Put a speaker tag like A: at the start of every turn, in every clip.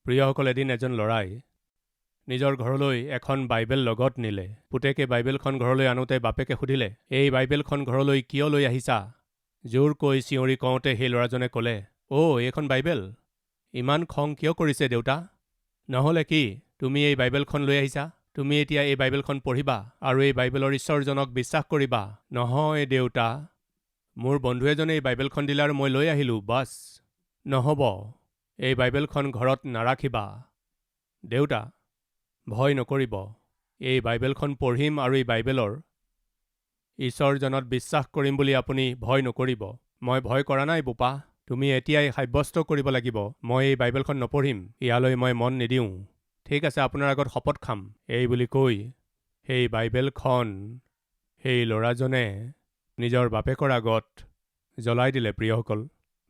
A: প্ৰিয়সকল, এদিন এজন ল'ৰাই নিজৰ ঘৰলৈ এখন বাইবেল লগত নিলে। পুতেকে বাইবেলখন ঘৰলৈ আনোতে বাপেকে সুধিলে, এই বাইবেলখন ঘৰলৈ কিয় লৈ আহিছা? জোৰকৈ চিঞৰি কওঁতে সেই ল'ৰাজনে ক'লে, এইখন বাইবেল? ইমান খং কিয় কৰিছে দেউতা? নহ'লে কি, তুমি এই বাইবেলখন লৈ আহিছা? তুমি এতিয়া এই বাইবেলখন পঢ়িবা আৰু এই বাইবেলৰ ঈশ্বৰজনক বিশ্বাস কৰিবা। নহয় দেউতা, মোৰ বন্ধু এজনে এই বাইবেলখন দিলে আৰু মই লৈ আহিলোঁ, বাছ। নহ'ব, এই বাইবেলখন ঘৰত নাৰাখিবা। দেউতা, ভয় নকৰিব, এই বাইবেলখন পঢ়িম আৰু এই বাইবেলৰ ঈশ্বৰজনত বিশ্বাস কৰিম বুলি আপুনি ভয় নকৰিব। মই ভয় কৰা নাই বোপা, তুমি এতিয়াই সাব্যস্ত কৰিব লাগিব মই এই বাইবেলখন নপঢ়িম, ইয়ালৈ মই মন নিদিওঁ। ঠিক আছে, আপোনাৰ আগত শপত খাম। এই বুলি কৈ সেই বাইবেলখন সেই ল'ৰাজনে নিজৰ বাপেকৰ আগত জ্বলাই দিলে। প্ৰিয়সকল,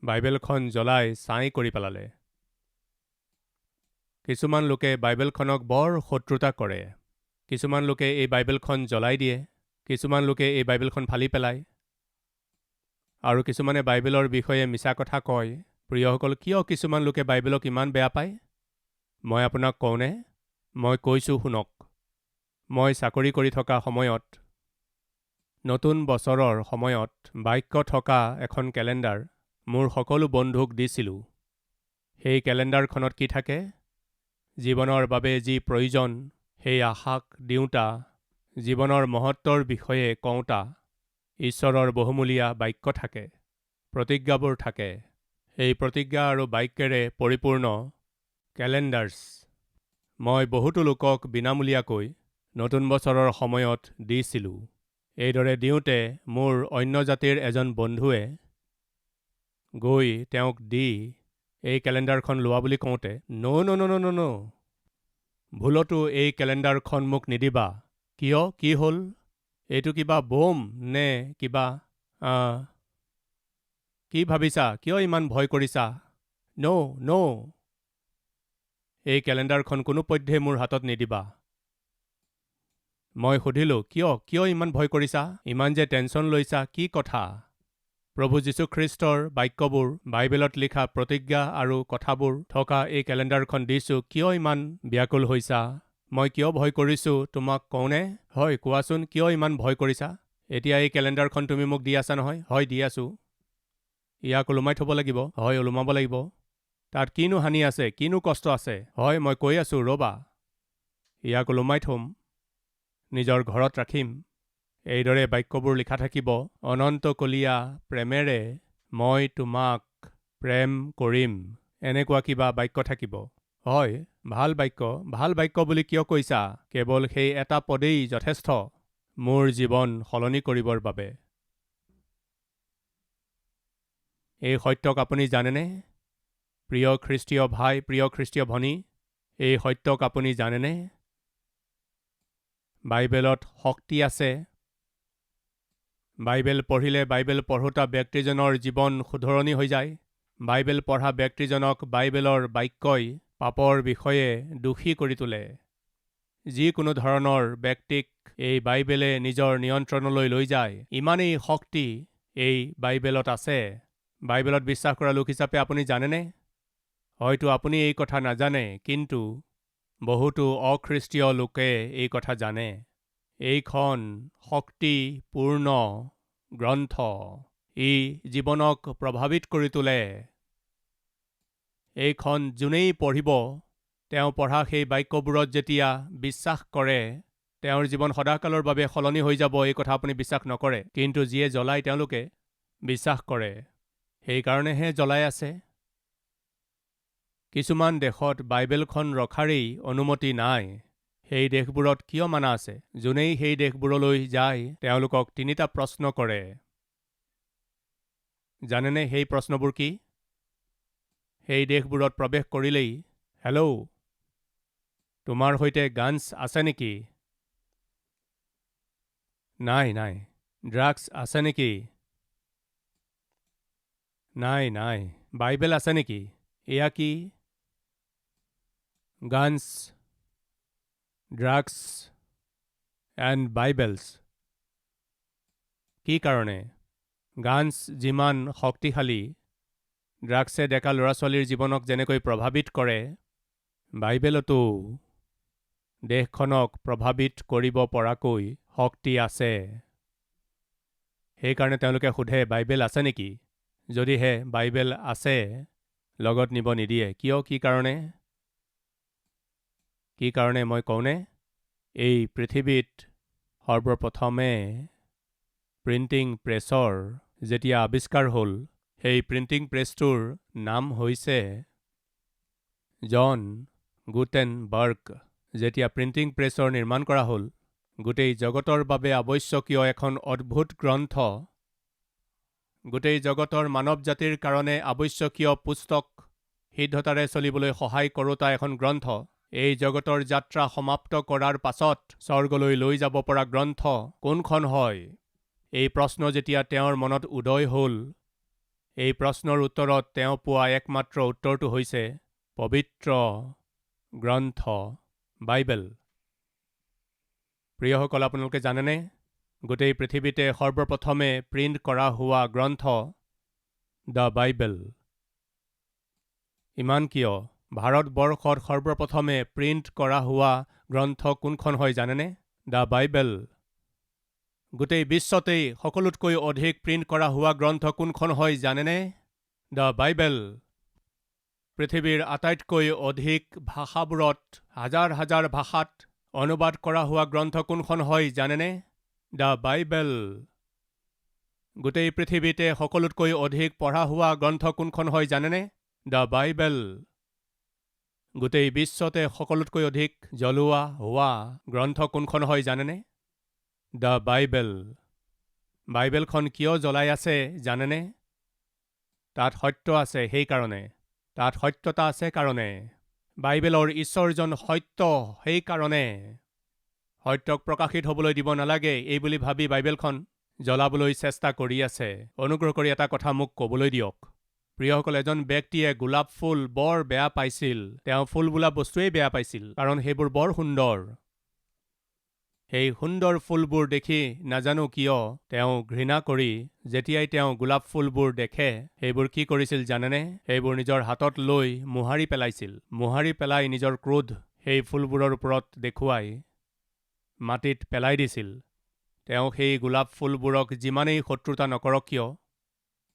A: বাইবেলখন জ্বলাই ছাই কৰি পেলালে। কিছুমান লোকে বাইবেলখনক বৰ শত্ৰুতা কৰে। কিছুমান লোকে এই বাইবেলখন জ্বলাই দিয়ে, কিছুমান লোকে এই বাইবেলখন ফালি পেলায়, আৰু কিছুমানে বাইবেলৰ বিষয়ে মিছা কথা কয়। প্ৰিয়সকল, কিয় কিছুমান লোকে বাইবেলক ইমান বেয়া পায়? মই আপোনাক কওঁনে? মই কৈছোঁ শুনক। মই চাকৰি কৰি থকা সময়ত, নতুন বছৰৰ সময়ত বাক্য থকা এখন কেলেণ্ডাৰ মোৰ সকলো বন্ধুক দিছিলোঁ। সেই কেলেণ্ডাৰখনত কি থাকে? জীৱনৰ বাবে যি প্ৰয়োজন সেই আশাক দিওঁতা, জীৱনৰ মহত্বৰ বিষয়ে কওঁতা, ঈশ্বৰৰ বহুমূলীয়া বাক্য থাকে, প্ৰতিজ্ঞাবোৰ থাকে। এই প্ৰতিজ্ঞা আৰু বাক্যেৰে পৰিপূৰ্ণ কেলেণ্ডাৰ্ছ মই বহুতো লোকক বিনামূলীয়াকৈ নতুন বছৰৰ সময়ত দিছিলোঁ। এইদৰে দিওঁতে মোৰ অন্য জাতিৰ এজন বন্ধুৱে গৈ তেওঁক দি এই কেলেণ্ডাৰখন লোৱা বুলি কওঁতে, ন', ভুলতো এই কেলেণ্ডাৰখন মোক নিদিবা। কিয়? কি হ'ল? এইটো কিবা বোম নে কিবা? কি ভাবিছা? কিয় ইমান ভয় কৰিছা? ন', এই কেলেণ্ডাৰখন কোনোপধ্যে মোৰ হাতত নিদিবা। মই সুধিলোঁ, কিয় ইমান ভয় কৰিছা? ইমান যে টেনশ্যন লৈছা, কি কথা? প্ৰভু যীশুখ্ৰীষ্টৰ বাক্যবোৰ, বাইবেলত লিখা প্ৰতিজ্ঞা আৰু কথাবোৰ থকা এই কেলেণ্ডাৰখন দিছোঁ, কিয় ইমান ব্যাকুল হৈছা? মই কিয় ভয় কৰিছোঁ তোমাক কওঁনে? হয়, কোৱাচোন, কিয় ইমান ভয় কৰিছা? এতিয়া এই কেলেণ্ডাৰখন তুমি মোক দি আছা নহয়? হয়, দি আছোঁ। ইয়াক ওলোমাই থ'ব লাগিব? হয়, ওলোমাব লাগিব। তাত কিনো হানি আছে? কিনো কষ্ট আছে? হয়, মই কৈ আছোঁ, ৰ'বা। ইয়াক ওলোমাই থ'ম, নিজৰ ঘৰত ৰাখিম। এইদৰে বাক্যবোৰ লিখা থাকিব, অনন্তকলীয়া প্ৰেমেৰে মই তোমাক প্ৰেম কৰিম। এনেকুৱা কিবা বাক্য থাকিব। হয়, ভাল বাক্য বুলি কিয় কৈছা? কেৱল সেই এটা পদেই যথেষ্ট মোৰ জীৱন সলনি কৰিবৰ বাবে। এই সত্যক আপুনি জানেনে? প্ৰিয় খ্ৰীষ্টীয় ভাই, প্ৰিয় খ্ৰীষ্টীয় ভনী, এই সত্যক আপুনি জানেনে? বাইবেলত শক্তি আছে। বাইবেল পঢ়িলে বাইবেল পঢ়োতা ব্যক্তিজনৰ জীৱন শুধৰণি হৈ যায়। বাইবেল পঢ়া ব্যক্তিজনক বাইবেলৰ বাক্যই পাপৰ বিষয়ে দোষী কৰি তোলে। যিকোনো ধৰণৰ ব্যক্তিক এই বাইবেলে নিজৰ নিয়ন্ত্ৰণলৈ লৈ যায়। ইমানেই শক্তি এই বাইবেলত আছে। বাইবেলত বিশ্বাস কৰা লোক হিচাপে আপুনি জানেনে? হয়তো আপুনি এই কথা নাজানে, কিন্তু বহুতো অখ্ৰীষ্টীয় লোকে এই কথা জানে। এইখন শক্তিপূৰ্ণ গ্ৰন্থ। ই জীৱনক প্ৰভাৱিত কৰি তোলে। এইখন যোনেই পঢ়িব, তেওঁ পঢ়া সেই বাক্যবোৰত যেতিয়া বিশ্বাস কৰে, তেওঁৰ জীৱন সদাকালৰ বাবে সলনি হৈ যাব। এই কথা আপুনি বিশ্বাস নকৰে, কিন্তু যিয়ে জ্বলায় তেওঁলোকে বিশ্বাস কৰে। সেইকাৰণেহে জ্বলাই আছে। কিছুমান দেশত বাইবেলখন ৰখাৰেই অনুমতি নাই। সেই দেশবোৰত কিয় মানা আছে? যোনেই সেই দেশবোৰলৈ যায় তেওঁলোকক 3টা প্ৰশ্ন কৰে। জানেনে সেই প্ৰশ্নবোৰ কি? সেই দেশবোৰত প্ৰৱেশ কৰিলেই, হেল্ল', তোমাৰ সৈতে গানছ আছে নেকি? নাই। ড্ৰাগছ আছে নেকি? নাই। বাইবেল আছে নেকি? এয়া কি? Guns, drugs and Bibles. কি কাৰণে? গানছ যিমান শক্তিশালী, ড্ৰাগছে ডেকা ল'ৰা ছোৱালীৰ জীৱনক যেনেকৈ প্ৰভাৱিত কৰে, বাইবেলতো দেশখনক প্ৰভাৱিত কৰিব পৰাকৈ শক্তি আছে। সেইকাৰণে তেওঁলোকে সোধে, বাইবেল আছে নেকি? যদিহে বাইবেল আছে, লগত নিব নিদিয়ে। কিয়? কি কাৰণে? কি কাৰণে মই কওঁনে? এই পৃথিৱীত সৰ্বপ্ৰথমে প্ৰিণ্টিং প্ৰেছৰ যেতিয়া আৱিষ্কাৰ হ'ল, সেই প্ৰিণ্টিং প্ৰেছটোৰ নাম হৈছে জন গুটেনবাৰ্গ। যেতিয়া প্ৰিণ্টিং প্ৰেছৰ নিৰ্মাণ কৰা হ'ল, গোটেই জগতৰ বাবে আৱশ্যকীয় এখন অদ্ভুত গ্ৰন্থ, গোটেই জগতৰ মানৱ জাতিৰ কাৰণে আৱশ্যকীয় পুস্তক, সিদ্ধতাৰে চলিবলৈ সহায় কৰোতা এখন গ্ৰন্থ, এই জগতৰ যাত্ৰা সমাপ্ত কৰাৰ পাছত স্বৰ্গলৈ লৈ যাব পৰা গ্ৰন্থ কোনখন হয়? এই প্ৰশ্ন যেতিয়া তেওঁৰ মনত উদয় হ'ল, এই প্ৰশ্নৰ উত্তৰত তেওঁ পোৱা একমাত্ৰ উত্তৰটো হৈছে পবিত্ৰ গ্ৰন্থ বাইবেল। প্ৰিয়সকল, আপোনালোকে জানেনে, গোটেই পৃথিৱীতে সৰ্বপ্ৰথমে প্ৰিণ্ট কৰা হোৱা গ্ৰন্থ দ্য বাইবেল। ইমান কিয়? ভাৰতবৰ্ষত সৰ্বপ্ৰথমে প্ৰিণ্ট কৰা হোৱা গ্ৰন্থ কোনখন হয় জানেনে? The Bible. গোটেই বিশ্বতেই সকলোতকৈ অধিক প্ৰিণ্ট কৰা হোৱা গ্ৰন্থ কোনখন হয় জানেনে? The Bible. পৃথিৱীৰ আটাইতকৈ অধিক ভাষাবোৰত, হাজাৰ হাজাৰ ভাষাত অনুবাদ কৰা হোৱা গ্ৰন্থ কোনখন হয় জানেনে? The Bible. গোটেই পৃথিৱীতে সকলোতকৈ অধিক পঢ়া হোৱা গ্ৰন্থ কোনখন হয় জানেনে? The Bible. গোটেই বিশ্বতে সকলোতকৈ অধিক জ্বলোৱা হোৱা গ্ৰন্থ কোনখন হয় জানেনে? The Bible. বাইবেলখন কিয় জ্বলাই আছে জানেনে? তাত সত্য আছে সেইকাৰণে। তাত সত্যতা আছে কাৰণে। বাইবেলৰ ঈশ্বৰজন সত্য সেইকাৰণে। সত্যক প্ৰকাশিত হ'বলৈ দিব নালাগে এই বুলি ভাবি বাইবেলখন জ্বলাবলৈ চেষ্টা কৰি আছে। অনুগ্ৰহ কৰি এটা কথা মোক ক'বলৈ দিয়ক। প্ৰিয়সকল, এজন ব্যক্তিয়ে গোলাপ ফুল বৰ বেয়া পাইছিল। তেওঁ ফুল বোলা বস্তুৱেই বেয়া পাইছিল, কাৰণ সেইবোৰ বৰ সুন্দৰ। সেই সুন্দৰ ফুলবোৰ দেখি নাজানো কিয় তেওঁ ঘৃণা কৰি যেতিয়াই তেওঁ গোলাপ ফুলবোৰ দেখে, সেইবোৰ কি কৰিছিল জানেনে? সেইবোৰ নিজৰ হাতত লৈ মোহাৰি পেলাইছিল। মোহাৰি পেলাই নিজৰ ক্ৰোধ সেই ফুলবোৰৰ ওপৰত দেখুৱাই মাটিত পেলাই দিছিল। তেওঁ সেই গোলাপ ফুলবোৰক যিমানেই শত্ৰুতা নকৰক কিয়,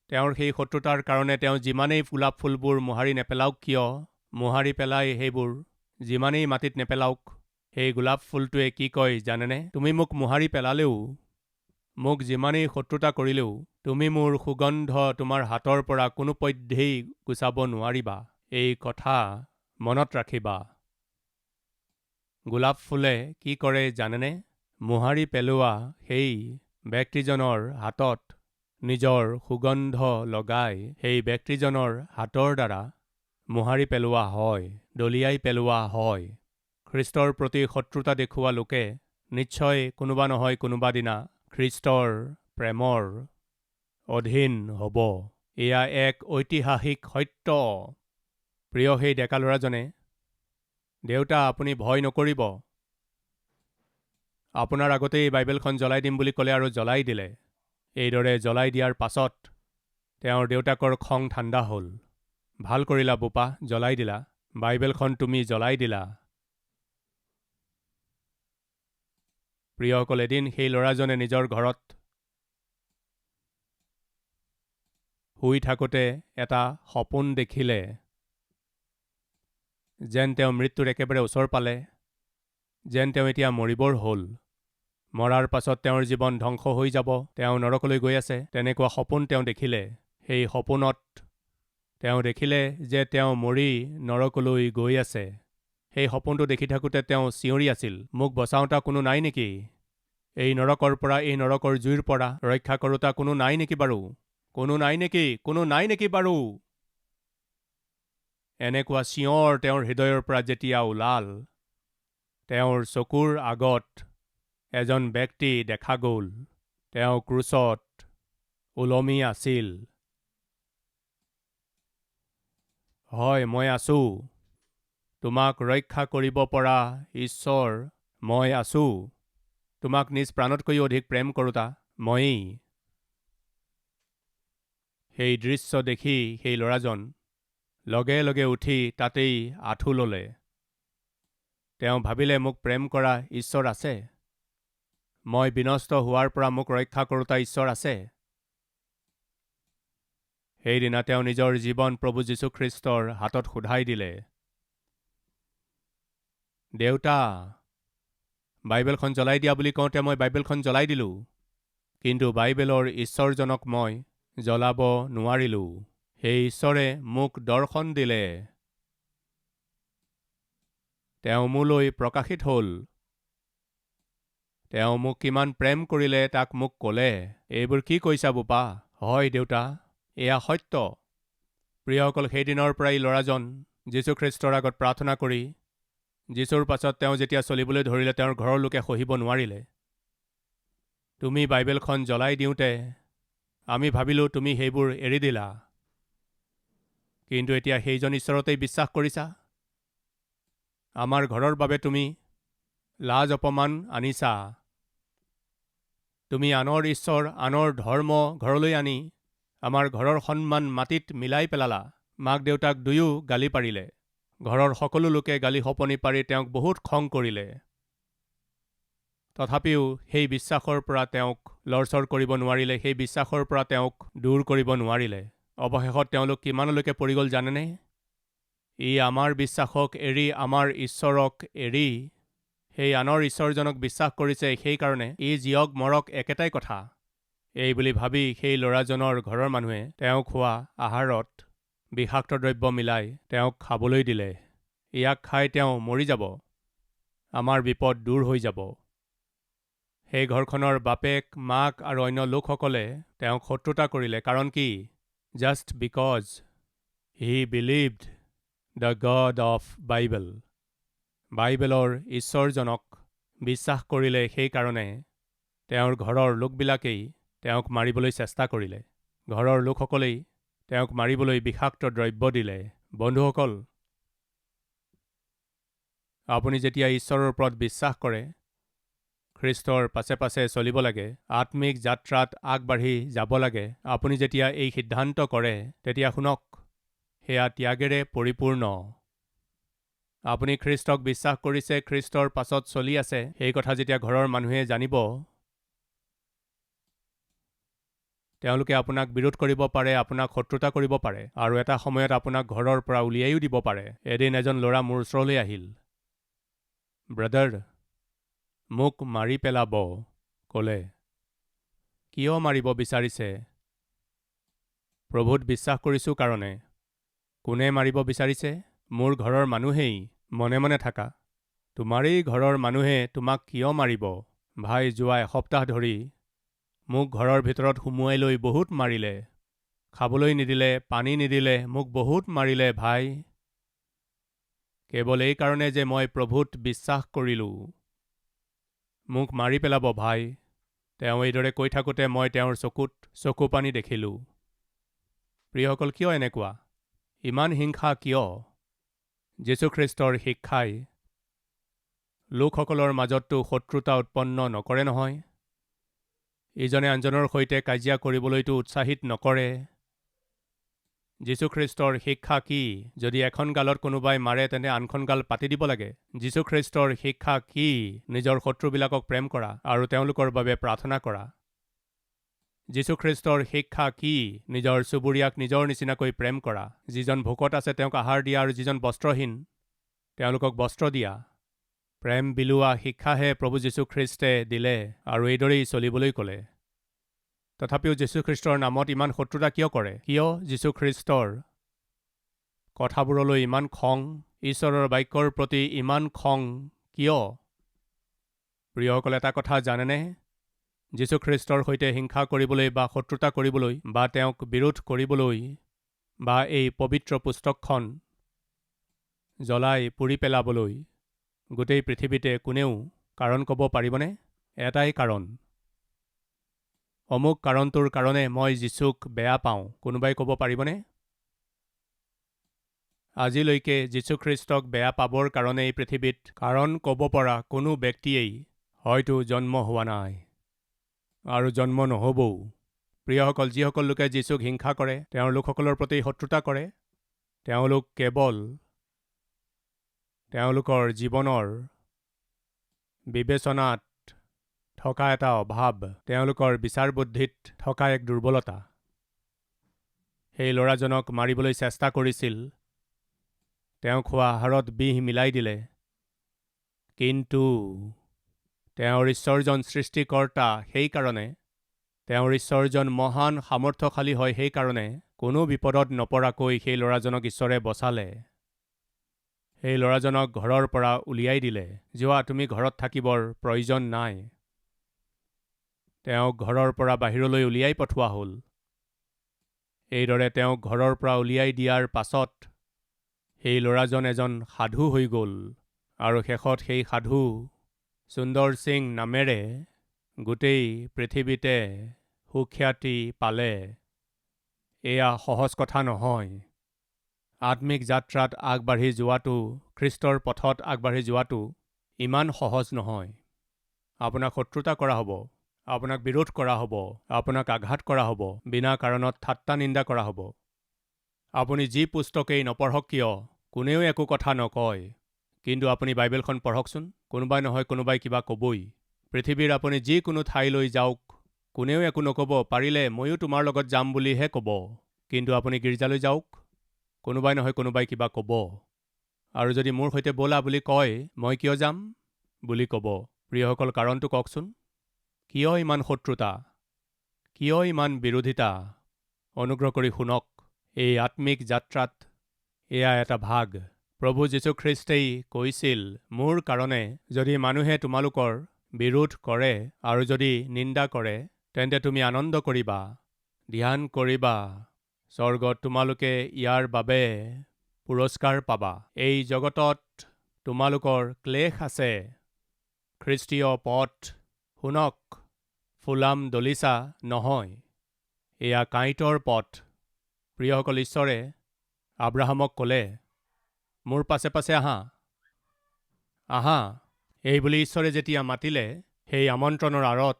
A: তেওঁৰ সেই শত্ৰুতাৰ কাৰণে তেওঁ যিমানেই গোলাপ ফুলবোৰ মোহাৰি নেপেলাওক কিয়, মোহাৰি পেলাই সেইবোৰ যিমানেই মাটিত নেপেলাওক, সেই গোলাপ ফুলটোৱে কি কয় জানেনে? তুমি মোক মোহাৰি পেলালেও, মোক যিমানেই শত্ৰুতা কৰিলেও, তুমি মোৰ সুগন্ধ তোমাৰ হাতৰ পৰা কোনোপধ্যেই গুচাব নোৱাৰিবা। এই কথা মনত ৰাখিবা। গোলাপ ফুলে কি কৰে জানেনে? মোহাৰি পেলোৱা সেই ব্যক্তিজনৰ হাতত নিজৰ সুগন্ধ লগাই সেই ব্যক্তিজনৰ হাতৰ দ্বাৰা মোহাৰি পেলোৱা হয়, দলিয়াই পেলোৱা হয়। খ্ৰীষ্টৰ প্ৰতি শত্ৰুতা দেখুওৱা লোকে নিশ্চয় কোনোবা নহয় কোনোবা দিনা খ্ৰীষ্টৰ প্ৰেমৰ অধীন হ'ব। এয়া এক ঐতিহাসিক সত্য। প্ৰিয় সেই ডেকা ল'ৰাজনে, দেউতা আপুনি ভয় নকৰিব, আপোনাৰ আগতেই বাইবেলখন জ্বলাই দিম বুলি ক'লে আৰু জ্বলাই দিলে। এইদৰে জ্বলাই দিয়াৰ পাছত তেওঁৰ দেউতাকৰ খং ঠাণ্ডা হ'ল। ভাল কৰিলা বোপা, জ্বলাই দিলা। বাইবেলখন তুমি জ্বলাই দিলা। প্ৰিয়সকল, এদিন সেই ল'ৰাজনে নিজৰ ঘৰত শুই থাকোঁতে এটা সপোন দেখিলে, যেন তেওঁ মৃত্যুৰ একেবাৰে ওচৰ পালে, যেন তেওঁ এতিয়া মৰিবৰ হ'ল। মৰাৰ পাছত তেওঁৰ জীৱন ধ্বংস হৈ যাব, তেওঁ নৰকলৈ গৈ আছে, তেনেকুৱা সপোন তেওঁ দেখিলে। সেই সপোনত তেওঁ দেখিলে যে তেওঁ মৰি নৰকলৈ গৈ আছে। সেই সপোনটো দেখি থাকোঁতে তেওঁ চিঞৰি আছিল, মোক বচাওঁতা কোনো নাই নেকি? এই নৰকৰ পৰা, এই নৰকৰ জুইৰ পৰা ৰক্ষা কৰোতা কোনো নাই নেকি বাৰু? কোনো নাই নেকি? কোনো নাই নেকি বাৰু? এনেকুৱা চিঞৰ তেওঁৰ হৃদয়ৰ পৰা যেতিয়া ওলাল, তেওঁৰ চকুৰ আগত এজন ব্যক্তি দেখা গ'ল। তেওঁ ক্ৰুচত ওলমি আছিল। হয়, মই আছোঁ। তোমাক ৰক্ষা কৰিব পৰা ঈশ্বৰ মই আছোঁ। তোমাক নিজ প্ৰাণতকৈও অধিক প্ৰেম কৰোতা ময়েই। সেই দৃশ্য দেখি সেই ল'ৰাজন লগে লগে উঠি তাতেই আঁঠু ল'লে। তেওঁ ভাবিলে মোক প্ৰেম কৰা ঈশ্বৰ আছে, মই বিনষ্ট হোৱাৰ পৰা মোক ৰক্ষা কৰোতা ঈশ্বৰ আছে। সেইদিনা তেওঁ নিজৰ জীৱন প্ৰভু যীশুখ্ৰীষ্টৰ হাতত শোধাই দিলে। দেউতা, বাইবেলখন জ্বলাই দিয়া বুলি কওঁতে মই বাইবেলখন জ্বলাই দিলোঁ, কিন্তু বাইবেলৰ ঈশ্বৰজনক মই জ্বলাব নোৱাৰিলোঁ। সেই ঈশ্বৰে মোক দৰ্শন দিলে। তেওঁ মোলৈ প্ৰকাশিত হ'ল। তেওঁ মোক কিমান প্ৰেম কৰিলে তাক মোক ক'লে। এইবোৰ কি কৈছা বোপা? হয় দেউতা, এয়া সত্য। প্ৰিয়সকল, সেইদিনৰ পৰাই ল'ৰাজন যীশুখ্ৰীষ্টৰ আগত প্ৰাৰ্থনা কৰি যীশুৰ পাছত তেওঁ যেতিয়া চলিবলৈ ধৰিলে, তেওঁৰ ঘৰৰ লোকে সহিব নোৱাৰিলে। তুমি বাইবেলখন জ্বলাই দিওঁতে আমি ভাবিলোঁ তুমি সেইবোৰ এৰি দিলা, কিন্তু এতিয়া সেইজন ঈশ্বৰতেই বিশ্বাস কৰিছা। আমাৰ ঘৰৰ বাবে তুমি লাজ অপমান আনিছা। তুমি আনৰ ঈশ্বৰ, আনৰ ধৰ্ম ঘৰলৈ আনি আমাৰ ঘৰৰ সন্মান মাটিত মিলাই পেলালা। মাক দেউতাক দুয়ো গালি পাৰিলে। ঘৰৰ সকলো লোকে গালি সপনি পাৰি তেওঁক বহুত খং কৰিলে। তথাপিও সেই বিশ্বাসৰ পৰা তেওঁক লৰচৰ কৰিব নোৱাৰিলে, সেই বিশ্বাসৰ পৰা তেওঁক দূৰ কৰিব নোৱাৰিলে। অৱশেষত তেওঁলোক কিমানলৈকে পৰি গ'ল জানেনে? ই আমাৰ বিশ্বাসক এৰি, আমাৰ ঈশ্বৰক এৰি সেই আনৰ ঈশ্বৰজনক বিশ্বাস কৰিছে। সেইকাৰণে ই জীয়ক মৰক একেটাই কথা। এই বুলি ভাবি সেই ল'ৰাজনৰ ঘৰৰ মানুহে তেওঁক খোৱা আহাৰত বিষাক্ত দ্ৰব্য মিলাই তেওঁক খাবলৈ দিলে। ইয়াক খাই তেওঁ মৰি যাব, আমাৰ বিপদ দূৰ হৈ যাব। সেই ঘৰখনৰ বাপেক, মাক আৰু অন্য লোকসকলে তেওঁক শত্ৰুতা কৰিলে। কাৰণ কি? Just because he believed the god of Bible. বাইবেলৰ ঈশ্বৰজনক বিশ্বাস কৰিলে। সেইকাৰণে তেওঁৰ ঘৰৰ লোকবিলাকেই তেওঁক মাৰিবলৈ চেষ্টা কৰিলে। ঘৰৰ লোকসকলেই তেওঁক মাৰিবলৈ বিষাক্ত দ্ৰব্য দিলে। বন্ধুসকল, আপুনি যেতিয়া ঈশ্বৰৰ ওপৰত বিশ্বাস কৰে, খ্ৰীষ্টৰ পাছে পাছে চলিব লাগে, আত্মিক যাত্ৰাত আগবাঢ়ি যাব লাগে, আপুনি যেতিয়া এই সিদ্ধান্ত কৰে, তেতিয়া শুনক, সেয়া ত্যাগেৰে পৰিপূৰ্ণ। আপুনি খ্ৰীষ্টক বিশ্বাস কৰিছে, খ্ৰীষ্টৰ পাছত চলি আছে, সেই কথা যেতিয়া ঘৰৰ মানুহে জানিব, তেওঁলোকে আপোনাক বিৰোধ কৰিব পাৰে, আপোনাক শত্ৰুতা কৰিব পাৰে, আৰু এটা সময়ত আপোনাক ঘৰৰ পৰা উলিয়াইও দিব পাৰে। এদিন এজন ল'ৰা মোৰ ওচৰলৈ আহিল। ব্ৰাদাৰ, মোক মাৰি পেলাব ক'লে। কিয় মাৰিব বিচাৰিছে? প্ৰভুত বিশ্বাস কৰিছোঁ কাৰণে। কোনে মাৰিব বিচাৰিছে? মোৰ ঘৰৰ মানুহেই। মনে মনে থাকা। তোমাৰেই ঘৰৰ মানুহে তোমাক কিয় মাৰিব? ভাই, যোৱা এসপ্তাহ ধৰি মোক ঘৰৰ ভিতৰত সুমুৱাই লৈ বহুত মাৰিলে। খাবলৈ নিদিলে, পানী নিদিলে, মোক বহুত মাৰিলে ভাই। কেৱল এই কাৰণে যে মই প্ৰভুত বিশ্বাস কৰিলোঁ। মোক মাৰি পেলাব ভাই। তেওঁ এইদৰে কৈ থাকোঁতে মই তেওঁৰ চকুত চকু পানী দেখিলোঁ। প্ৰিয়সকল, কিয় এনেকুৱা? ইমান হিংসা কিয়? যীশুখ্ৰীষ্টৰ শিক্ষাই লোকসকলৰ মাজততো শত্ৰুতা উৎপন্ন নকৰে নহয়। ইজনে আনজনৰ সৈতে কাজিয়া কৰিবলৈতো উৎসাহিত নকৰে। যীশুখ্ৰীষ্টৰ শিক্ষা কি? যদি এখন গালত কোনোবাই মাৰে তেন্তে আনখন গাল পাতি দিব লাগে। যীশুখ্ৰীষ্টৰ শিক্ষা কি? নিজৰ শত্ৰুবিলাকক প্ৰেম কৰা আৰু তেওঁলোকৰ বাবে প্ৰাৰ্থনা কৰা। যীশুখ্ৰীষ্টৰ শিক্ষা কি? নিজৰ চুবুৰীয়াক নিজৰ নিচিনাকৈ প্ৰেম কৰা। যিজন ভোকত আছে তেওঁক আহাৰ দিয়া আৰু যিজন বস্ত্ৰহীন তেওঁলোকক বস্ত্ৰ দিয়া। প্ৰেম বিলোৱা শিক্ষাহে প্ৰভু যীশুখ্ৰীষ্টে দিলে আৰু এইদৰেই চলিবলৈ ক'লে। তথাপিও যীশুখ্ৰীষ্টৰ নামত ইমান শত্ৰুতা কিয় কৰে? কিয় যীশুখ্ৰীষ্টৰ কথাবোৰলৈ ইমান খং? ঈশ্বৰৰ বাক্যৰ প্ৰতি ইমান খং কিয়? প্ৰিয়সকল, এটা কথা জানেনে? যীশুখ্ৰীষ্টৰ সৈতে হিংসা কৰিবলৈ বা শত্ৰুতা কৰিবলৈ বা তেওঁক বিৰোধ কৰিবলৈ বা এই পবিত্ৰ পুস্তকখন জ্বলাই পুৰি পেলাবলৈ গোটেই পৃথিৱীতে কোনেও কাৰণ ক'ব পাৰিবনে? এটাই কাৰণ। অমুক কাৰণটোৰ কাৰণে মই যীশুক বেয়া পাওঁ। কোনোবাই ক'ব পাৰিবনে? আজিলৈকে যীশুখ্ৰীষ্টক বেয়া পাবৰ কাৰণে এই পৃথিৱীত কাৰণ ক'ব পৰা কোনো ব্যক্তিয়েই হয়তো জন্ম হোৱা নাই আৰু জন্ম নহ'বও। প্ৰিয়সকল, যিসকল লোকে যীশুক হিংসা কৰে, তেওঁৰ লোকসকলৰ প্ৰতি শত্ৰুতা কৰে, তেওঁলোক কেৱল তেওঁলোকৰ জীৱনৰ বিবেচনাত থকা এটা অভাৱ, তেওঁলোকৰ বিচাৰ বুদ্ধিত থকা এক দুৰ্বলতা। সেই ল'ৰাজনক মাৰিবলৈ চেষ্টা কৰিছিল, তেওঁ খোৱা আহাৰত বিহ মিলাই দিলে, কিন্তু তেওঁৰ ঈশ্বৰজন সৃষ্টিকৰ্তা, সেইকাৰণে তেওঁৰ ঈশ্বৰজন মহান সামৰ্থ্যশালী হয়, সেইকাৰণে কোনো বিপদত নপৰাকৈ সেই ল'ৰাজনক ঈশ্বৰে বচালে। সেই ল'ৰাজনক ঘৰৰ পৰা উলিয়াই দিলে। যোৱা, তুমি ঘৰত থাকিবৰ প্ৰয়োজন নাই। তেওঁক ঘৰৰ পৰা বাহিৰলৈ উলিয়াই পঠোৱা হ'ল। এইদৰে তেওঁক ঘৰৰ পৰা উলিয়াই দিয়াৰ পাছত সেই ল'ৰাজন এজন সাধু হৈ গ'ল, আৰু শেষত সেই সাধু সুন্দৰ সিং নামেৰে গোটেই পৃথিৱীতে সুখ্যাতি পালে। এয়া সহজ কথা নহয়। আত্মিক যাত্ৰাত আগবাঢ়ি যোৱাটো, খ্ৰীষ্টৰ পথত আগবাঢ়ি যোৱাটো ইমান সহজ নহয়। আপোনাক শত্ৰুতা কৰা হ'ব, আপোনাক বিৰোধ কৰা হ'ব, আপোনাক আঘাত কৰা হ'ব, বিনা কাৰণত ঠাট্টা নিন্দা কৰা হ'ব। আপুনি যি পুস্তকেই নপঢ়ক কিয়, কোনেও একো কথা নকয়, কিন্তু আপুনি বাইবেলখন পঢ়কচোন, কোনোবাই নহয় কোনোবাই কিবা ক'বই। পৃথিৱীৰ আপুনি যিকোনো ঠাইলৈ যাওক, কোনেও একো নক'ব, পাৰিলে ময়ো তোমাৰ লগত যাম বুলিহে ক'ব। কিন্তু আপুনি গীৰ্জালৈ যাওক, কোনোবাই নহয় কোনোবাই কিবা ক'ব। আৰু যদি মোৰ সৈতে ব'লা বুলি কয়, মই কিয় যাম বুলি ক'ব। প্ৰিয়সকল, কাৰণটো কওকচোন, কিয় ইমান শত্ৰুতা, কিয় ইমান বিৰোধিতা? অনুগ্ৰহ কৰি শুনক, এই আত্মিক যাত্ৰাত এয়া এটা ভাগ। প্ৰভু যীশুখ্ৰীষ্টই কৈছিল, মোৰ কাৰণে যদি মানুহে তোমালোকৰ বিৰোধ কৰে আৰু যদি নিন্দা কৰে, তেন্তে তুমি আনন্দ কৰিবা, ধ্যান কৰিবা, স্বৰ্গত তোমালোকে ইয়াৰ বাবে পুৰস্কাৰ পাবা। এই জগতত তোমালোকৰ ক্লেশ আছে। খ্ৰীষ্টীয় পথ, শুনক, ফুলাম দলিচা নহয়, এয়া কাঁইটৰ পথ। প্ৰিয়সকল, ঈশ্বৰে আব্ৰাহামক ক'লে, মোৰ পাছে পাছে আহা, আহা। এই বুলি ঈশ্বৰে যেতিয়া মাতিলে, সেই আমন্ত্ৰণৰ আঁৰত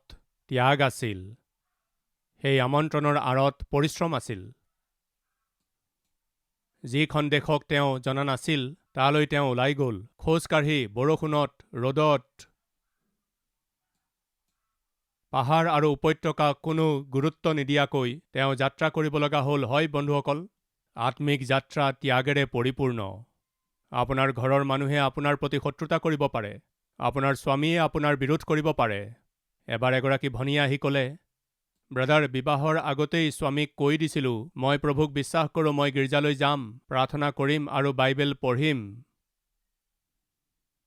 A: ত্যাগ আছিল, সেই আমন্ত্ৰণৰ আঁৰত পৰিশ্ৰম আছিল। যিখন দেশক তেওঁ জনা নাছিল, তালৈ তেওঁ ওলাই গ'ল। খোজকাঢ়ি, বৰষুণত, ৰ'দত, পাহাৰ আৰু উপত্যকা কোনো গুৰুত্ব নিদিয়াকৈ তেওঁ যাত্ৰা কৰিব লগা হ'ল। হয় বন্ধুসকল, আত্মিক যাত্ৰা ত্যাগেৰে পৰিপূৰ্ণ। আপোনাৰ ঘৰৰ মানুহে আপোনাৰ প্ৰতি শত্ৰুতা কৰিব পাৰে, আপোনাৰ স্বামীয়ে আপোনাৰ বিৰোধ কৰিব পাৰে। এবাৰ এগৰাকী ভনীয়ে আহি ক'লে, ব্ৰাদাৰ, বিবাহৰ আগতেই স্বামীক কৈ দিছিলোঁ, মই প্ৰভুক বিশ্বাস কৰোঁ, মই গীৰ্জালৈ যাম, প্ৰাৰ্থনা কৰিম আৰু বাইবেল পঢ়িম।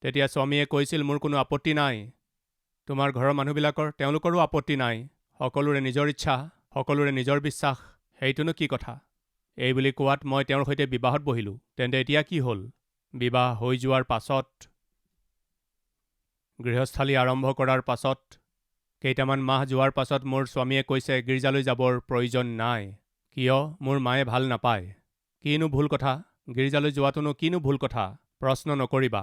A: তেতিয়া স্বামীয়ে কৈছিল, মোৰ কোনো আপত্তি নাই। তোমাৰ ঘৰৰ মানুহবিলাকৰ, তেওঁলোকৰো আপত্তি নাই। সকলোৰে নিজৰ ইচ্ছা, সকলোৰে নিজৰ বিশ্বাস, সেইটোনো কি কথা? এই বুলি কোৱাত মই তেওঁৰ সৈতে বিবাহত বহিলোঁ। তেন্তে এতিয়া কি হ'ল? বিবাহ হৈ যোৱাৰ পাছত, গৃহস্থালী আৰম্ভ কৰাৰ পাছত, কেইটামান মাহ যোৱাৰ পাছত মোৰ স্বামীয়ে কৈছে, গীৰ্জালৈ যাবৰ প্ৰয়োজন নাই। কিয়? মোৰ মায়ে ভাল নাপায়। কিনো ভুল কথা? গীৰ্জালৈ যোৱাটোনো কিনো ভুল কথা? প্ৰশ্ন নকৰিবা।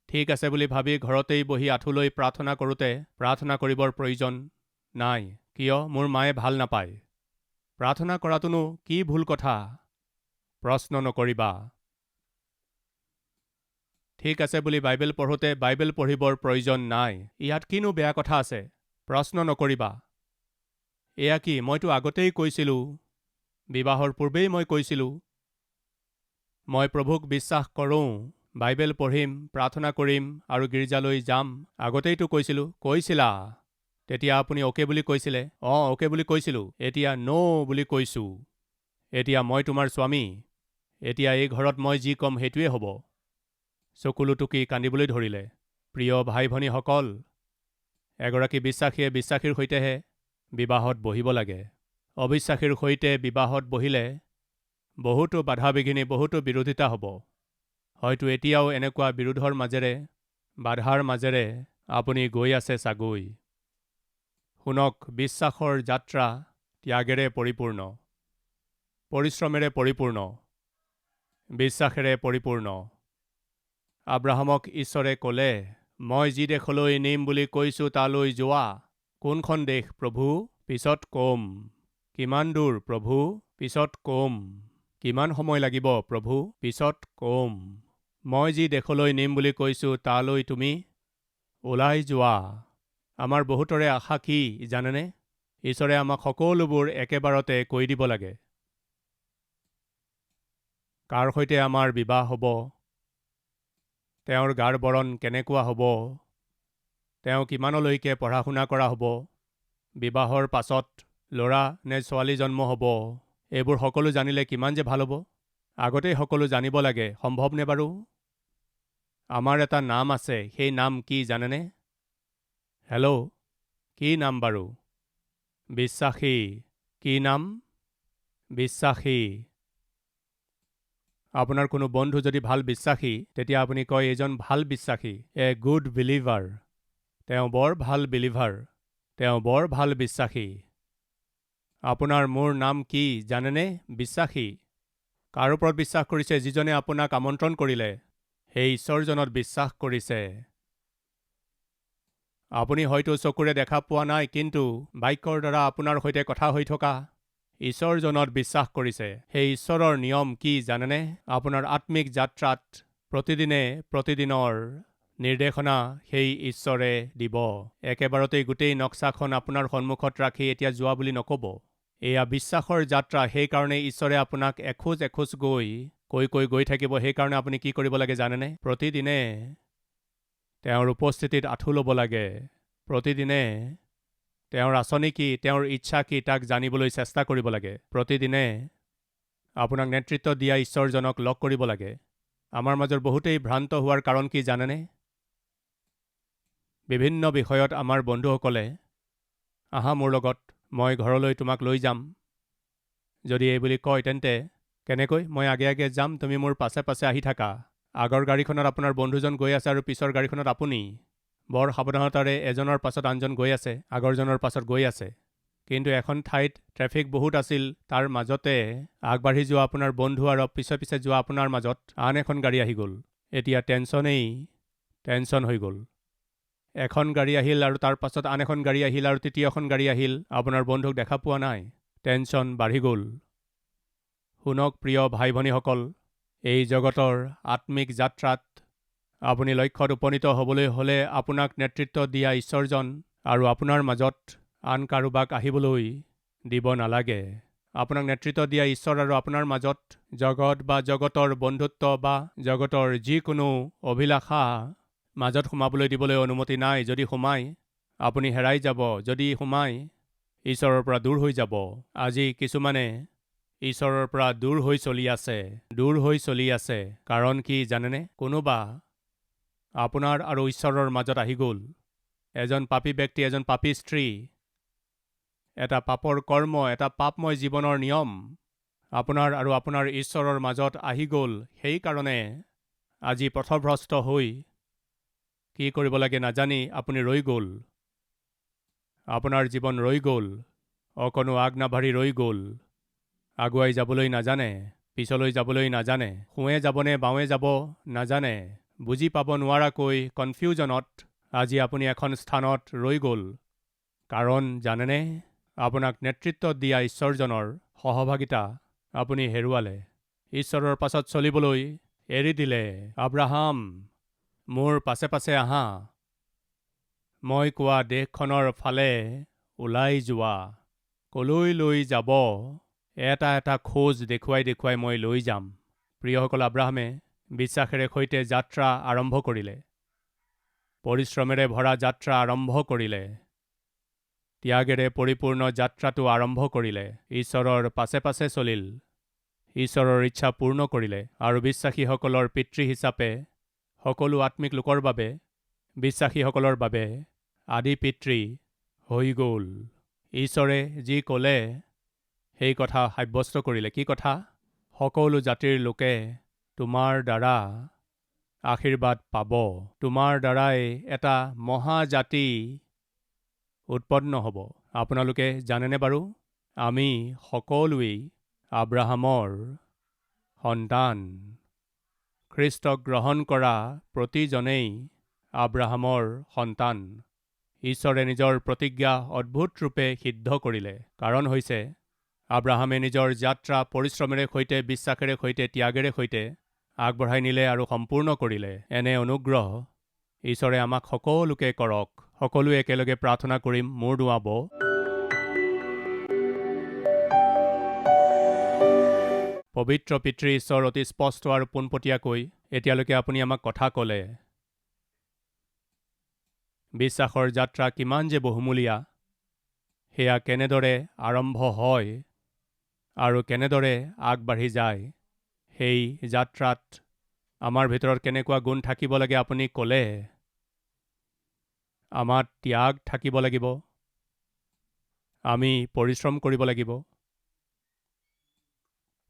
A: ঠিক আছে বুলি ভাবি ঘৰতেই বহি আঁঠুলৈ প্ৰাৰ্থনা কৰোঁতে প্ৰাৰ্থনা কৰিবৰ প্ৰয়োজন নাই। কিয়? মোৰ মায়ে ভাল নাপায়। প্ৰাৰ্থনা কৰাটোনো কি ভুল কথা? প্ৰশ্ন নকৰিবা। ঠিক আছে বুলি বাইবেল পঢ়োঁতে বাইবেল পঢ়িবৰ প্ৰয়োজন নাই। ইয়াত কিনো বেয়া কথা আছে? প্ৰশ্ন নকৰিবা। এয়া কি? মইতো আগতেই কৈছিলোঁ, বিবাহৰ পূৰ্বেই মই কৈছিলোঁ, মই প্ৰভুক বিশ্বাস কৰোঁ, বাইবেল পঢ়িম, প্ৰাৰ্থনা কৰিম আৰু গীৰ্জালৈ যাম। আগতেইতো কৈছিলোঁ। কৈছিলা। তেতিয়া আপুনি অ'কে বুলি কৈছিলে। অঁ, অ'কে বুলি কৈছিলোঁ। এতিয়া ন' বুলি কৈছোঁ। এতিয়া মই তোমাৰ স্বামী। এতিয়া এই ঘৰত মই যি ক'ম সেইটোৱে হ'ব। চকুলো টুকি কান্দিবলৈ ধৰিলে। প্ৰিয় ভাই ভনীসকল, এগৰাকী বিশ্বাসীয়ে বিশ্বাসীৰ সৈতেহে বিবাহত বহিব লাগে। অবিশ্বাসীৰ সৈতে বিবাহত বহিলে বহুতো বাধা বিঘিনি, বহুতো বিৰোধিতা হ'ব। হয়তো এতিয়াও এনেকুৱা বিৰোধৰ মাজেৰে, বাধাৰ মাজেৰে আপুনি গৈ আছে চাগৈ। শুনক, বিশ্বাসৰ যাত্ৰা ত্যাগেৰে পৰিপূৰ্ণ, পৰিশ্ৰমেৰে পৰিপূৰ্ণ, বিশ্বাসেৰে পৰিপূৰ্ণ। আব্ৰাহামক ঈশ্বৰে ক'লে, মই যি দেশলৈ নিম বুলি কৈছোঁ তালৈ যোৱা। কোনখন দেশ প্ৰভু? পিছত ক'ম। কিমান দূৰ প্ৰভু? পিছত ক'ম। কিমান সময় লাগিব প্ৰভু? পিছত কম। মই যি দেশলৈ নিম বুলি কৈছোঁ তালৈ তুমি ওলাই যোৱা। আমাৰ বহুতৰে আশা কি জানেনে? ঈশ্বৰে আমাক সকলোবোৰ একেবাৰতে কৈ দিব লাগে। কাৰ সৈতে আমাৰ বিবাহ হ'ব, তেওঁৰ গাৰ বৰণ কেনেকুৱা হ'ব, তেওঁ কিমানলৈকে পঢ়া শুনা কৰা হ'ব, বিবাহৰ পাছত ল'ৰা নে ছোৱালী জন্ম হ'ব, এইবোৰ সকলো জানিলে কিমান যে ভাল হ'ব। আগতেই সকলো জানিব লাগে, সম্ভৱনে বাৰু? আমাৰ এটা নাম আছে, সেই নাম কি জানেনে? হেল্ল', কি নাম বাৰু? বিশ্বাসী। কি নাম? বিশ্বাসী। আপোনাৰ কোনো বন্ধু যদি ভাল বিশ্বাসী, তেতিয়া আপুনি কয় এইজন ভাল বিশ্বাসী, এ গুড বিলিভাৰ। তেওঁ বৰ ভাল বিলিভাৰ, তেওঁ বৰ ভাল বিশ্বাসী। আপোনাৰ মোৰ নাম কি জানেনে? বিশ্বাসী। কাৰ ওপৰত বিশ্বাস কৰিছে? যিজনে আপোনাক আমন্ত্ৰণ কৰিলে, সেই ঈশ্বৰজনত বিশ্বাস কৰিছে। আপুনি হয়তো চকুৰে দেখা পোৱা নাই, কিন্তু বাক্যৰ দ্বাৰা আপোনাৰ সৈতে কথা হৈ থকা ঈশ্বৰজনত বিশ্বাস কৰিছে। সেই ঈশ্বৰৰ নিয়ম কি জানেনে? আপোনাৰ আত্মিক যাত্ৰাত প্ৰতিদিনৰ নিৰ্দেশনা সেই ঈশ্বৰে দিব। একেবাৰতেই গোটেই নক্সাখন আপোনাৰ সন্মুখত ৰাখি এতিয়া যোৱা বুলি নক'ব। এয়া বিশ্বাসৰ যাত্ৰা, সেইকাৰণে ঈশ্বৰে আপোনাক এখোজ এখোজ গৈ থাকিব। সেইকাৰণে আপুনি কি কৰিব লাগে জানেনে? প্ৰতিদিনে তেওঁৰ উপস্থিতিত আঁঠু ল'ব লাগে। প্ৰতিদিনে তেওঁৰ আঁচনি কি, তেওঁৰ ইচ্ছা কি, তাক জানিবলৈ চেষ্টা কৰিব লাগে। প্ৰতিদিনে আপোনাক নেতৃত্ব দিয়া ঈশ্বৰজনক লগ কৰিব লাগে। আমাৰ মাজৰ বহুতেই ভ্ৰান্ত হোৱাৰ কাৰণ কি জানেনে? বিভিন্ন বিষয়ত আমাৰ বন্ধুসকলে, আহা মোৰ লগত, মই ঘৰলৈ তোমাক লৈ যাম, যদি এই বুলি কয়, তেন্তে কেনেকৈ? মই আগে আগে যাম, তুমি মোৰ পাছে পাছে আহি থাকা। আগৰ গাড়ীখনত আপোনাৰ বন্ধুজন গৈ আছে আৰু পিছৰ গাড়ীখনত আপুনি বৰ সাৱধানতাৰে এজনৰ পাছত আনজন গৈ আছে, আগৰজনৰ পাছত গৈ আছে। কিন্তু এখন ঠাইত ট্ৰেফিক বহুত আছিল, তাৰ মাজতে আগবাঢ়ি যোৱা আপোনাৰ বন্ধু আৰু পিছে পিছে যোৱা আপোনাৰ মাজত আন এখন গাড়ী আহি গ'ল। এতিয়া টেনচন হৈ গ'ল। এখন গাড়ী আহিল আৰু তাৰ পাছত আন এখন গাড়ী আহিল আৰু তৃতীয়খন গাড়ী আহিল, আপোনাৰ বন্ধুক দেখা পোৱা নাই। টেনচন বাঢ়ি গ'ল। শুনক প্ৰিয় ভাই ভনীসকল, এই জগতৰ আত্মিক যাত্ৰাত আপুনি লক্ষ্যত উপনীত হ'বলৈ হ'লে আপোনাক নেতৃত্ব দিয়া ঈশ্বৰজন আৰু আপোনাৰ মাজত আন কাৰোবাক আহিবলৈ দিব নালাগে। আপোনাক নেতৃত্ব দিয়া ঈশ্বৰ আৰু আপোনাৰ মাজত জগত বা জগতৰ বন্ধুত্ব বা জগতৰ যিকোনো অভিলাষা মাজত সোমাবলৈ দিবলৈ অনুমতি নাই। যদি সোমায়, আপুনি হেৰাই যাব। যদি সোমায়, ঈশ্বৰৰ পৰা দূৰ হৈ যাব। আজি কিছুমানে ঈশ্বৰৰ পৰা দূৰ হৈ চলি আছে। কাৰণ কি জানেনে? কোনোবা আপোনাৰ আৰু ঈশ্বৰৰ মাজত আহি গ'ল। এজন পাপী ব্যক্তি, এজন পাপী স্ত্ৰী, এটা পাপৰ কৰ্ম, এটা পাপময় জীৱনৰ নিয়ম আপোনাৰ আৰু আপোনাৰ ঈশ্বৰৰ মাজত আহি গ'ল। সেইকাৰণে আজি পথভ্ৰষ্ট হৈ কি কৰিব লাগে নাজানি আপুনি ৰৈ গ'ল। আপোনাৰ জীৱন ৰৈ গ'ল, অকণো আগ নাবাঢ়ি ৰৈ গ'ল। আগুৱাই যাবলৈ নাজানে, পিছলৈ যাবলৈ নাজানে, সোঁৱে যাবনে বাওঁৱে যাব নাজানে, বুজি পাব নোৱাৰাকৈ কনফিউজনত আজি আপুনি এখন স্থানত ৰৈ গ'ল। কাৰণ জানেনে? আপোনাক নেতৃত্ব দিয়া ঈশ্বৰজনৰ সহভাগিতা আপুনি হেৰুৱালে। ঈশ্বৰৰ পাছত চলিবলৈ এৰি দিলে। আব্ৰাহাম, মোৰ পাছে পাছে আহা, মই কোৱা দেশখনৰ ফালে ওলাই যোৱা। কলৈ লৈ যাব? এটা এটা খোজ দেখুৱাই মই লৈ যাম। প্ৰিয়সকল, আব্ৰাহামে বিশ্বাসেৰে সৈতে যাত্ৰা আৰম্ভ কৰিলে। পৰিশ্ৰমেৰে ভৰা যাত্ৰা আৰম্ভ কৰিলে। ত্যাগেৰে পৰিপূৰ্ণ যাত্ৰাটো আৰম্ভ কৰিলে। ঈশ্বৰৰ পাছে পাছে চলিল, ঈশ্বৰৰ ইচ্ছা পূৰ্ণ কৰিলে আৰু বিশ্বাসীসকলৰ পিতৃ হিচাপে সকলো আত্মিক লোকৰ বাবে, বিশ্বাসীসকলৰ বাবে আদি পিতৃ হৈ গ'ল। ঈশ্বৰে যি ক'লে সেই কথা সাব্যস্ত কৰিলে। কি কথা? সকলো জাতিৰ লোকে তোমাৰ দ্বাৰা আশীৰ্বাদ পাব। তোমাৰ দ্বাৰাই এটা মহাজাতি উৎপন্ন হ'ব। আপোনালোকে জানেনে বাৰু? আমি সকলোৱেই আব্ৰাহামৰ সন্তান। খ্ৰীষ্টক গ্ৰহণ কৰা প্ৰতিজনেই আব্ৰাহামৰ সন্তান। ঈশ্বৰে নিজৰ প্ৰতিজ্ঞা অদ্ভুত ৰূপে সিদ্ধ কৰিলে। কাৰণ হৈছে আব্ৰাহামে নিজৰ যাত্ৰা পৰিশ্ৰমেৰে সৈতে, বিশ্বাসেৰে সৈতে, ত্যাগেৰে সৈতে আগবঢ়াই নিলে আৰু সম্পূৰ্ণ কৰিলে। এনে অনুগ্ৰহ ঈশ্বৰে আমাক সকলোকে কৰক। সকলোৱে একেলগে প্ৰাৰ্থনা কৰিম। মূৰ দোৱাব। পবিত্ৰ পিতৃ ঈশ্বৰ, অতি স্পষ্ট আৰু পোনপটীয়াকৈ এতিয়ালৈকে আপুনি আমাক কথা ক'লে। বিশ্বাসৰ যাত্ৰা কিমান যে বহুমূলীয়া, সেয়া কেনেদৰে আৰম্ভ হয় আৰু কেনেদৰে আগবাঢ়ি যায়, সেই যাত্ৰাত আমাৰ ভিতৰত কেনেকুৱা গুণ থাকিব লাগে আপুনি ক'লে। আমাৰ ত্যাগ থাকিব লাগিব, আমি পৰিশ্ৰম কৰিব লাগিব,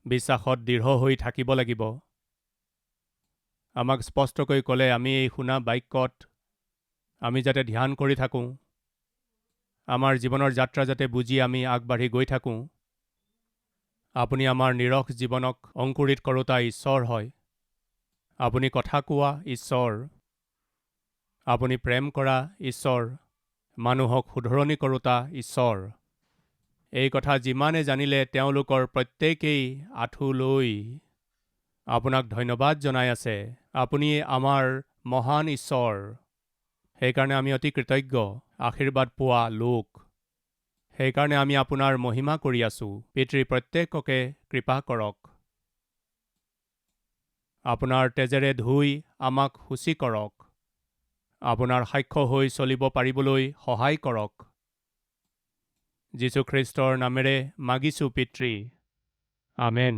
A: বিশ্বাসত দৃঢ় হৈ থাকিব লাগিব। আমাক স্পষ্টকৈ ক'লে আমি এই শুনা বাক্যত আমি যাতে ধ্যান কৰি থাকোঁ, আমাৰ জীৱনৰ যাত্ৰা যাতে বুজি আমি আগবাঢ়ি গৈ থাকোঁ। আপুনি আমাৰ নিৰস জীৱনক অংকুৰিত কৰোঁতা ঈশ্বৰ হয়। আপুনি কথা কোৱা ঈশ্বৰ, আপুনি প্ৰেম কৰা ঈশ্বৰ, মানুহক শুধৰণি কৰোঁতা ঈশ্বৰ। এই কথা যিমানে জানিলে তেওঁলোকৰ প্ৰত্যেকেই আঁঠু লৈ আপোনাক ধন্যবাদ জনাই আছে। আপুনি আমাৰ মহান ঈশ্বৰ। সেইকাৰণে আমি অতি কৃতজ্ঞ, আশীৰ্বাদ পোৱা লোক। সেইকাৰণে আমি আপোনাৰ মহিমা কৰি আছোঁ। পিতৃ, প্ৰত্যেককে কৃপা কৰক। আপোনাৰ তেজেৰে ধুই আমাক শুচি কৰক। আপোনাৰ সাক্ষ্য হৈ চলিব পাৰিবলৈ সহায় কৰক। যীশুখ্ৰীষ্টৰ নামেৰে মাগিছোঁ পিতৃ, আমেন।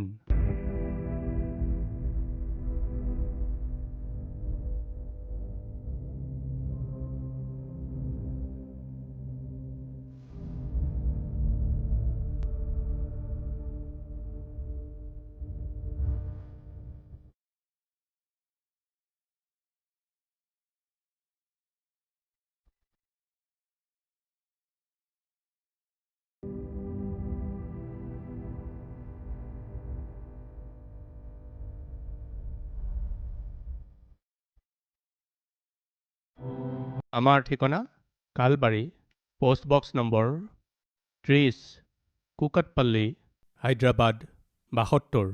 A: আমাৰ ঠিকনা কালবাৰী, পোষ্টবক্স নম্বৰ 30, কুকাটপল্লী, হায়দৰাবাদ 72।